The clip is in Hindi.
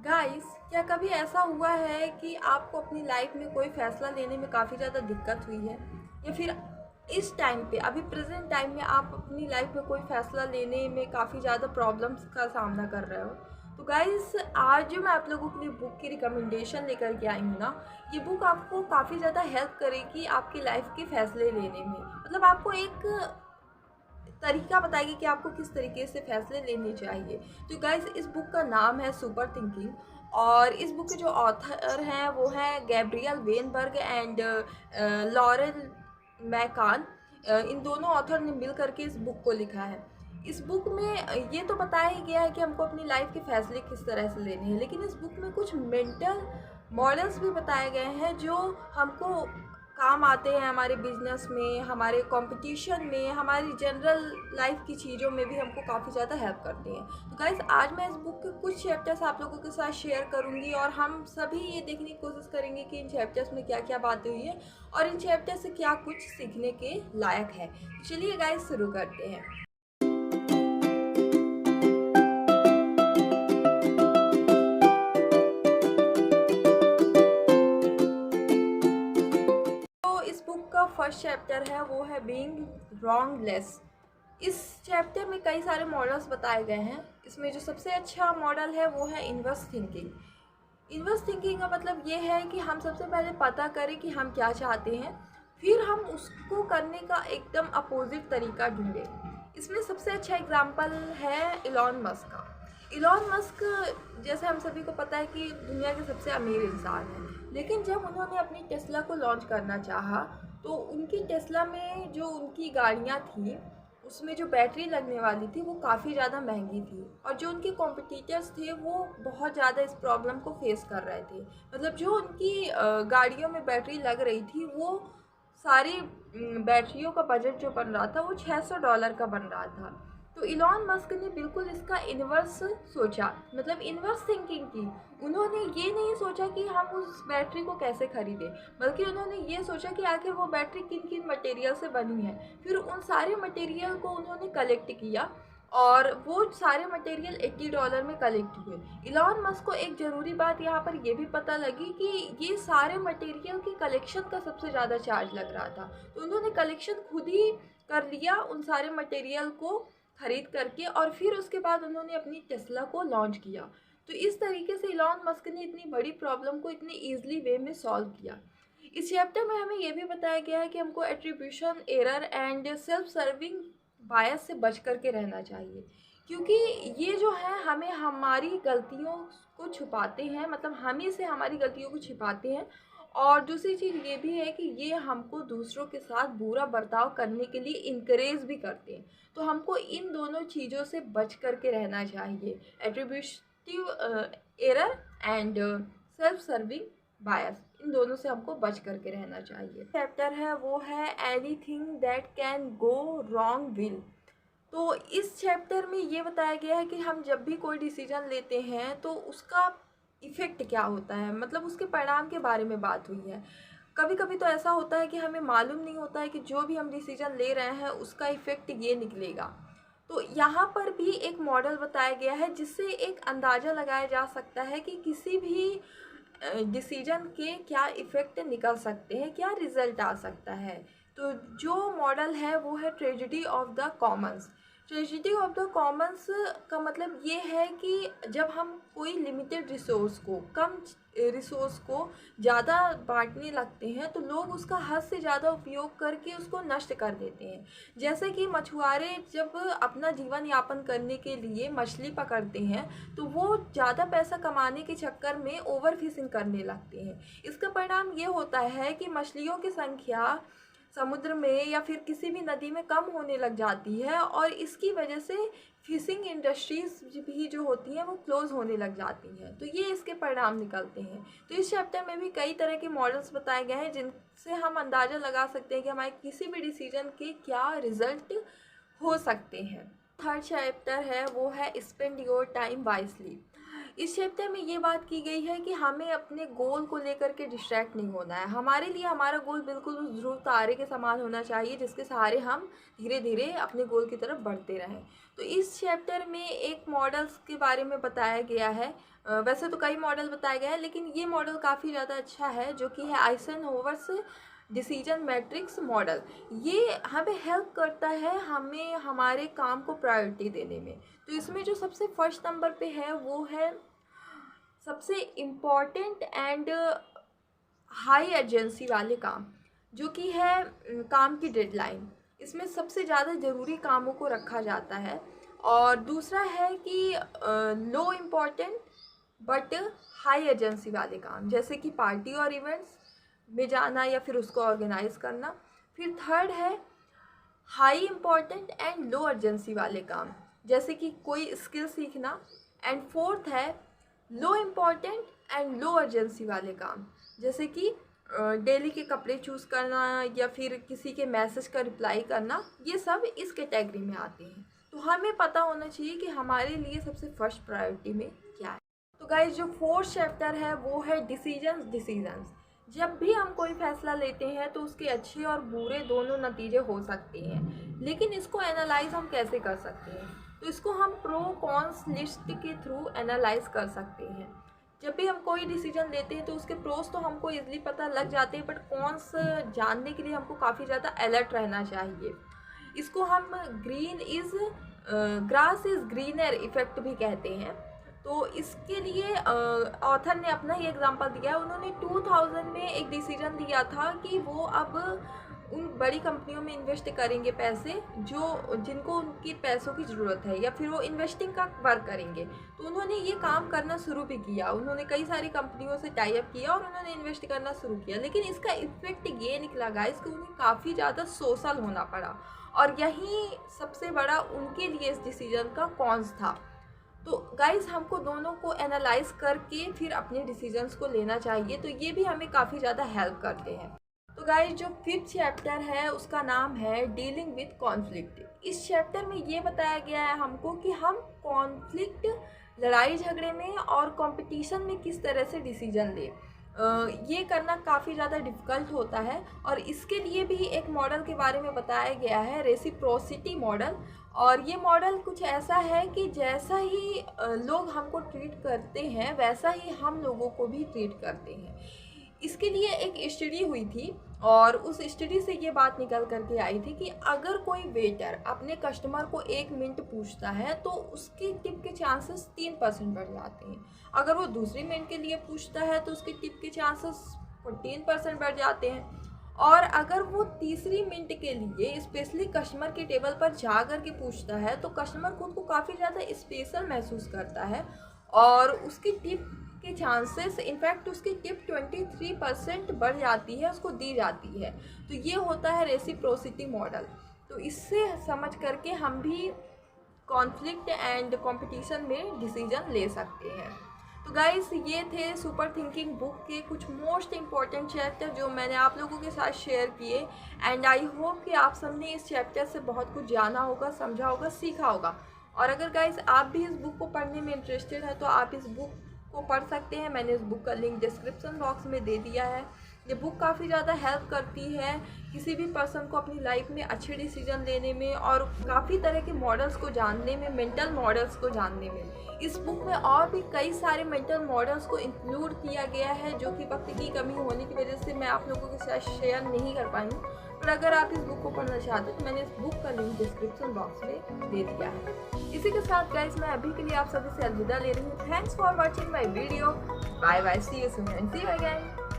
गाइस, क्या कभी ऐसा हुआ है कि आपको अपनी लाइफ में कोई फ़ैसला लेने में काफ़ी ज़्यादा दिक्कत हुई है? या फिर इस टाइम पे अभी प्रेज़ेंट टाइम में आप अपनी लाइफ में कोई फ़ैसला लेने में काफ़ी ज़्यादा प्रॉब्लम्स का सामना कर रहे हो? तो गाइस, आज जो मैं आप लोगों के लिए बुक की रिकमेंडेशन लेकर के आई हूँ ना, ये बुक आपको काफ़ी ज़्यादा हेल्प करेगी आपकी लाइफ के फ़ैसले लेने में। मतलब आपको एक तरीका बताएगी कि आपको किस तरीके से फैसले लेने चाहिए। तो गाइस, इस बुक का नाम है सुपर थिंकिंग और इस बुक के जो ऑथर हैं वो हैं गैब्रियल वेनबर्ग एंड लॉरेल मैकान। इन दोनों ऑथर ने मिल करके इस बुक को लिखा है। इस बुक में ये तो बताया ही गया है कि हमको अपनी लाइफ के फैसले किस तरह से लेने हैं, लेकिन इस बुक में कुछ मेंटल मॉडल्स भी बताए गए हैं जो हमको काम आते हैं हमारे बिजनेस में, हमारे कंपटीशन में, हमारी जनरल लाइफ की चीज़ों में भी हमको काफ़ी ज़्यादा हेल्प करते हैं। तो गाइस, आज मैं इस बुक के कुछ चैप्टर्स आप लोगों के साथ शेयर करूंगी और हम सभी ये देखने की कोशिश करेंगे कि इन चैप्टर्स में क्या क्या बातें हुई है और इन चैप्टर से क्या कुछ सीखने के लायक है। तो चलिए गाइस, शुरू करते हैं। तो इस बुक का फर्स्ट चैप्टर है वो है बीइंग रॉन्गलेस। इस चैप्टर में कई सारे मॉडल्स बताए गए हैं। इसमें जो सबसे अच्छा मॉडल है वो है इन्वर्स थिंकिंग। इन्वर्स थिंकिंग का मतलब ये है कि हम सबसे पहले पता करें कि हम क्या चाहते हैं, फिर हम उसको करने का एकदम अपोजिट तरीका ढूंढें। इसमें सबसे अच्छा एग्जाम्पल है इलॉन मस्क का। इलॉन मस्क, जैसे हम सभी को पता है कि दुनिया के सबसे अमीर इंसान हैं, लेकिन जब उन्होंने अपनी टेस्ला को लॉन्च करना चाहा तो उनकी टेस्ला में जो उनकी गाड़ियाँ थी उसमें जो बैटरी लगने वाली थी वो काफ़ी ज़्यादा महंगी थी और जो उनके कॉम्पिटिटर्स थे वो बहुत ज़्यादा इस प्रॉब्लम को फेस कर रहे थे। मतलब जो उनकी गाड़ियों में बैटरी लग रही थी वो सारी बैटरियों का बजट जो बन रहा था वो $600 का बन रहा था। तो इलॉन मस्क ने बिल्कुल इसका इन्वर्स सोचा, मतलब इन्वर्स थिंकिंग की। उन्होंने ये नहीं सोचा कि हम उस बैटरी को कैसे खरीदें, बल्कि उन्होंने ये सोचा कि आखिर वो बैटरी किन किन मटेरियल से बनी है। फिर उन सारे मटेरियल को उन्होंने कलेक्ट किया और वो सारे मटेरियल $80 में कलेक्ट हुए। इलॉन मस्क को एक ज़रूरी बात यहाँ पर ये भी पता लगी कि ये सारे मटेरियल की कलेक्शन का सबसे ज़्यादा चार्ज लग रहा था। तो उन्होंने कलेक्शन खुद ही कर लिया उन सारे मटेरियल को खरीद करके और फिर उसके बाद उन्होंने अपनी टेस्ला को लॉन्च किया। तो इस तरीके से इलॉन मस्क ने इतनी बड़ी प्रॉब्लम को इतनी ईजिली वे में सॉल्व किया। इस चैप्टर में हमें ये भी बताया गया है कि हमको attribution error and self serving bias से बच करके रहना चाहिए, क्योंकि ये जो है हमें हमारी गलतियों को छुपाते हैं, मतलब हम ही से हमारी गलतियों को छिपाते हैं। और दूसरी चीज़ ये भी है कि ये हमको दूसरों के साथ बुरा बर्ताव करने के लिए इनकरेज भी करते हैं। तो हमको इन दोनों चीज़ों से बच करके रहना चाहिए, attributive error and self serving bias, इन दोनों से हमको बच करके रहना चाहिए। चैप्टर है वो है anything that can go wrong will. तो इस चैप्टर में ये बताया गया है कि हम जब भी कोई डिसीजन लेते हैं तो उसका इफ़ेक्ट क्या होता है, मतलब उसके परिणाम के बारे में बात हुई है। कभी कभी तो ऐसा होता है कि हमें मालूम नहीं होता है कि जो भी हम डिसीजन ले रहे हैं उसका इफ़ेक्ट ये निकलेगा। तो यहाँ पर भी एक मॉडल बताया गया है जिससे एक अंदाज़ा लगाया जा सकता है कि किसी भी डिसीजन के क्या इफ़ेक्ट निकल सकते हैं, क्या रिज़ल्ट आ सकता है। तो जो मॉडल है वो है tragedy of the Commons. Tragedy of the Commons का मतलब ये है कि जब हम कोई लिमिटेड रिसोर्स को, कम रिसोर्स को ज़्यादा बांटने लगते हैं तो लोग उसका हद से ज़्यादा उपयोग करके उसको नष्ट कर देते हैं। जैसे कि मछुआरे जब अपना जीवन यापन करने के लिए मछली पकड़ते हैं तो वो ज़्यादा पैसा कमाने के चक्कर में ओवर फिशिंग करने लगते हैं। इसका परिणाम ये होता है कि मछलियों की संख्या समुद्र में या फिर किसी भी नदी में कम होने लग जाती है और इसकी वजह से फिशिंग इंडस्ट्रीज भी जो होती हैं वो क्लोज होने लग जाती हैं। तो ये इसके परिणाम निकलते हैं। तो इस चैप्टर में भी कई तरह के मॉडल्स बताए गए हैं जिनसे हम अंदाज़ा लगा सकते हैं कि हमारे किसी भी डिसीजन के क्या रिजल्ट हो सकते हैं। थर्ड चैप्टर है वो है स्पेंड योर टाइम वाइजली। इस चैप्टर में ये बात की गई है कि हमें अपने गोल को लेकर के डिस्ट्रैक्ट नहीं होना है। हमारे लिए हमारा गोल बिल्कुल उस ध्रुव तारे के समान होना चाहिए जिसके सहारे हम धीरे धीरे अपने गोल की तरफ बढ़ते रहें। तो इस चैप्टर में एक मॉडल्स के बारे में बताया गया है। वैसे तो कई मॉडल बताए गए हैं, लेकिन ये मॉडल काफ़ी ज़्यादा अच्छा है, जो कि है आइजनहोवर्स डिसीजन मैट्रिक्स मॉडल। ये हमें हेल्प करता है हमें हमारे काम को प्रायोरिटी देने में। तो इसमें जो सबसे फर्स्ट नंबर पे है वो है सबसे इम्पॉर्टेंट एंड हाई अर्जेंसी वाले काम, जो कि है काम की डेडलाइन। इसमें सबसे ज़्यादा ज़रूरी कामों को रखा जाता है। और दूसरा है कि लो इम्पॉर्टेंट बट हाई अर्जेंसी वाले काम, जैसे कि पार्टी और इवेंट्स में जाना या फिर उसको ऑर्गेनाइज करना। फिर थर्ड है high important and low urgency वाले काम, जैसे कि कोई स्किल सीखना। एंड फोर्थ है लो इम्पॉर्टेंट एंड लो अर्जेंसी वाले काम, जैसे कि डेली के कपड़े चूज़ करना या फिर किसी के मैसेज का रिप्लाई करना। ये सब इस कैटेगरी में आते हैं। तो हमें पता होना चाहिए कि हमारे लिए सबसे फर्स्ट प्रायोरिटी में क्या है। तो गाइस, जो फोर्थ चैप्टर है वो है डिसीजंस। जब भी हम कोई फैसला लेते हैं तो उसके अच्छे और बुरे दोनों नतीजे हो सकते हैं, लेकिन इसको एनालाइज हम कैसे कर सकते हैं? तो इसको हम प्रो कॉन्स लिस्ट के थ्रू एनालाइज कर सकते हैं। जब भी हम कोई डिसीजन लेते हैं तो उसके प्रोस तो हमको इजीली पता लग जाते हैं, बट कॉन्स जानने के लिए हमको काफ़ी ज़्यादा अलर्ट रहना चाहिए। इसको हम ग्रास इज़ ग्रीनर इफ़ेक्ट भी कहते हैं। तो इसके लिए ऑथर ने अपना ही एग्जांपल दिया है। उन्होंने 2000 में एक डिसीजन लिया था कि वो अब उन बड़ी कंपनियों में इन्वेस्ट करेंगे पैसे जिनको उनकी पैसों की ज़रूरत है, या फिर वो इन्वेस्टिंग का वर्क करेंगे। तो उन्होंने ये काम करना शुरू भी किया। उन्होंने कई सारी कंपनियों से टाई अप किया और उन्होंने इन्वेस्ट करना शुरू किया, लेकिन इसका इफेक्ट ये निकला गाइस कि उन्हें काफ़ी ज़्यादा सोशल होना पड़ा, और यही सबसे बड़ा उनके लिए इस डिसीजन का कॉन्स था। तो गाइस, हमको दोनों को एनालाइज करके फिर अपने डिसीजंस को लेना चाहिए। तो ये भी हमें काफ़ी ज़्यादा हेल्प करते हैं। तो गाइस, जो फिफ्थ चैप्टर है उसका नाम है डीलिंग विद कॉन्फ्लिक्ट। इस चैप्टर में ये बताया गया है हमको कि हम कॉन्फ्लिक्ट, लड़ाई झगड़े में और कंपटीशन में किस तरह से डिसीजन लें। ये करना काफ़ी ज़्यादा डिफ़िकल्ट होता है, और इसके लिए भी एक मॉडल के बारे में बताया गया है, रेसिप्रोसिटी मॉडल। और ये मॉडल कुछ ऐसा है कि जैसा ही लोग हमको ट्रीट करते हैं वैसा ही हम लोगों को भी ट्रीट करते हैं। इसके लिए एक स्टडी हुई थी, और उस स्टडी से ये बात निकल करके आई थी कि अगर कोई वेटर अपने कस्टमर को 1 मिनट पूछता है तो उसके टिप के चांसेस 3% बढ़ जाते हैं। अगर वो दूसरी मिनट के लिए पूछता है तो उसके टिप के चांसेस 14% बढ़ जाते हैं। और अगर वो तीसरी मिनट के लिए स्पेशली कस्टमर के टेबल पर जा कर के पूछता है तो कस्टमर खुद को काफ़ी ज़्यादा स्पेशल महसूस करता है, और उसकी टिप के चांसेस, इनफैक्ट उसकी टिप 23% बढ़ जाती है, उसको दी जाती है। तो ये होता है रेसिप्रोसिटी मॉडल। तो इससे समझ करके हम भी कॉन्फ्लिक्ट एंड कंपटीशन में डिसीजन ले सकते हैं। तो गाइस, ये थे सुपर थिंकिंग बुक के कुछ मोस्ट इम्पॉर्टेंट चैप्टर जो मैंने आप लोगों के साथ शेयर किए। एंड आई होप कि आप सबने इस चैप्टर से बहुत कुछ जाना होगा, समझा होगा, सीखा होगा। और अगर गाइस आप भी इस बुक को पढ़ने में इंटरेस्टेड है तो आप इस बुक को पढ़ सकते हैं। मैंने इस बुक का लिंक डिस्क्रिप्शन बॉक्स में दे दिया है। ये बुक काफ़ी ज़्यादा हेल्प करती है किसी भी पर्सन को अपनी लाइफ में अच्छे डिसीजन लेने में, और काफ़ी तरह के मॉडल्स को जानने में, मेंटल मॉडल्स को जानने में। इस बुक में और भी कई सारे मेंटल मॉडल्स को इंक्लूड किया गया है, जो कि वक्त की कमी होने की वजह से मैं आप लोगों के साथ शेयर नहीं कर पाई हूँ। पर अगर आप इस बुक को पढ़ना चाहते हैं तो मैंने इस बुक का लिंक डिस्क्रिप्शन बॉक्स में दे दिया है। इसी के साथ गाइस, मैं अभी के लिए आप सभी से अलविदा ले रही हूँ। Thanks for watching my video. Bye bye, see you soon and see you again.